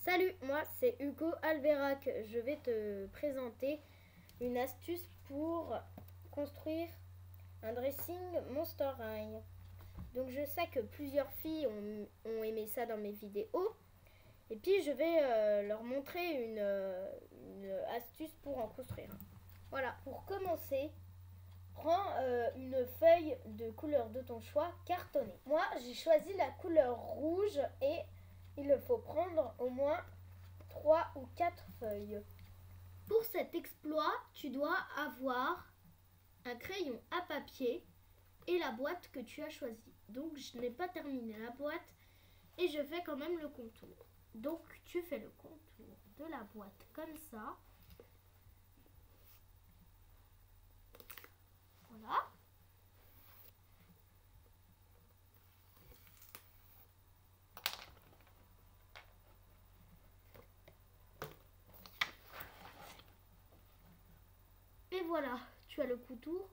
Salut, moi c'est Hugo Alberac. Je vais te présenter une astuce pour construire un dressing Monster High. Donc je sais que plusieurs filles ont aimé ça dans mes vidéos. Et puis je vais leur montrer une astuce pour en construire. Voilà, pour commencer, prends une feuille de couleur de ton choix cartonnée. Moi j'ai choisi la couleur rouge et il faut prendre au moins 3 ou 4 feuilles. Pour cet exploit, tu dois avoir un crayon à papier et la boîte que tu as choisie. Donc je n'ai pas terminé la boîte et je fais quand même le contour. Donc tu fais le contour de la boîte comme ça. Voilà. Et voilà, tu as le contour.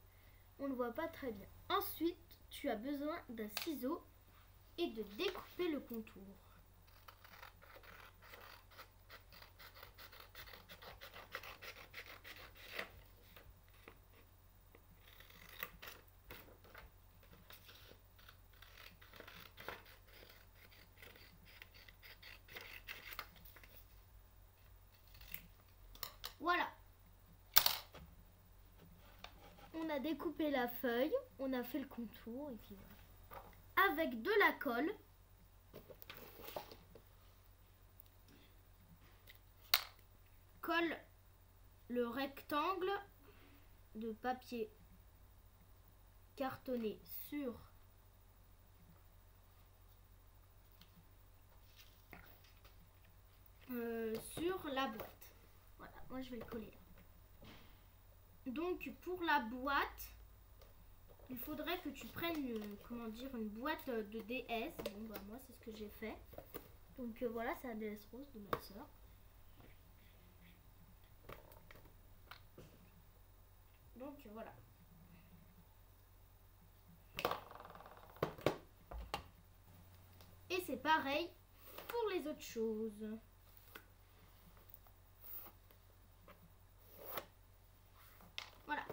On ne voit pas très bien. Ensuite, tu as besoin d'un ciseau et de découper le contour. Voilà. On a découpé la feuille, on a fait le contour et puis voilà. Avec de la colle, colle le rectangle de papier cartonné sur la boîte. Voilà, moi je vais le coller là. Donc pour la boîte, il faudrait que tu prennes une boîte de DS. Bon bah moi c'est ce que j'ai fait. Donc voilà, c'est un DS rose de ma soeur. Donc voilà. Et c'est pareil pour les autres choses. Voilà.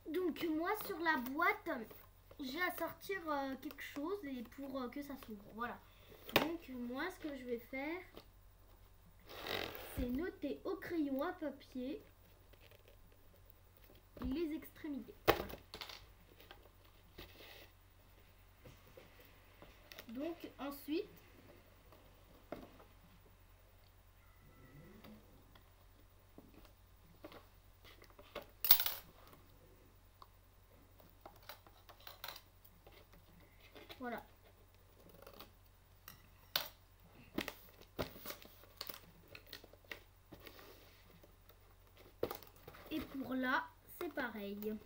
Donc moi sur la boîte, j'ai à sortir quelque chose et pour que ça s'ouvre. Voilà. Donc moi ce que je vais faire, c'est noter au crayon à papier les extrémités. Voilà. Donc ensuite, voilà. Et pour là, c'est pareil.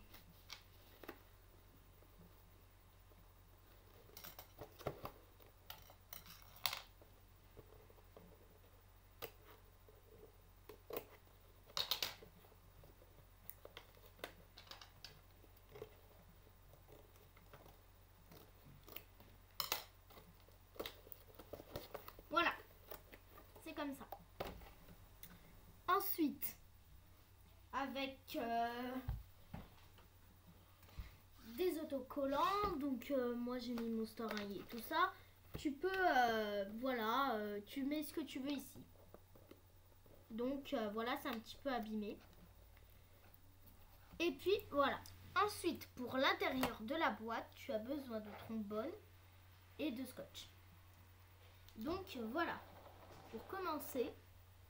Voilà, c'est comme ça. Ensuite, avec des autocollants, donc moi j'ai mis Monster High et tout ça. Tu peux, voilà, tu mets ce que tu veux ici. Donc voilà, c'est un petit peu abîmé. Et puis voilà. Ensuite, pour l'intérieur de la boîte, tu as besoin de trombone et de scotch. Donc voilà. Pour commencer,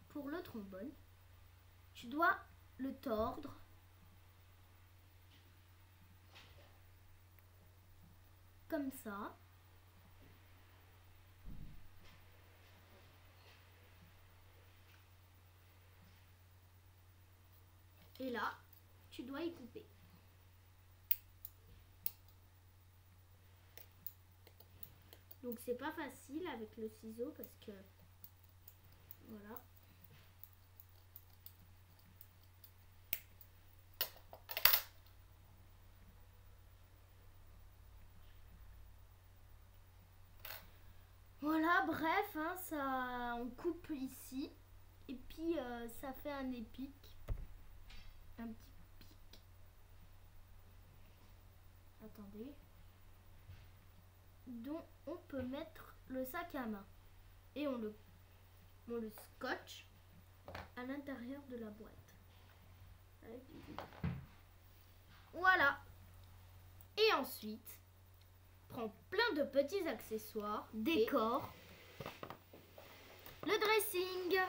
pour le trombone, tu dois le tordre comme ça. Et là, tu dois y couper. Donc c'est pas facile avec le ciseau parce que voilà. Voilà, bref, hein, ça, on coupe ici et puis ça fait un épic, un petit pic. Attendez. Dont on peut mettre le sac à main et on le scotche à l'intérieur de la boîte. Voilà. Et ensuite, prends plein de petits accessoires, décore, le dressing.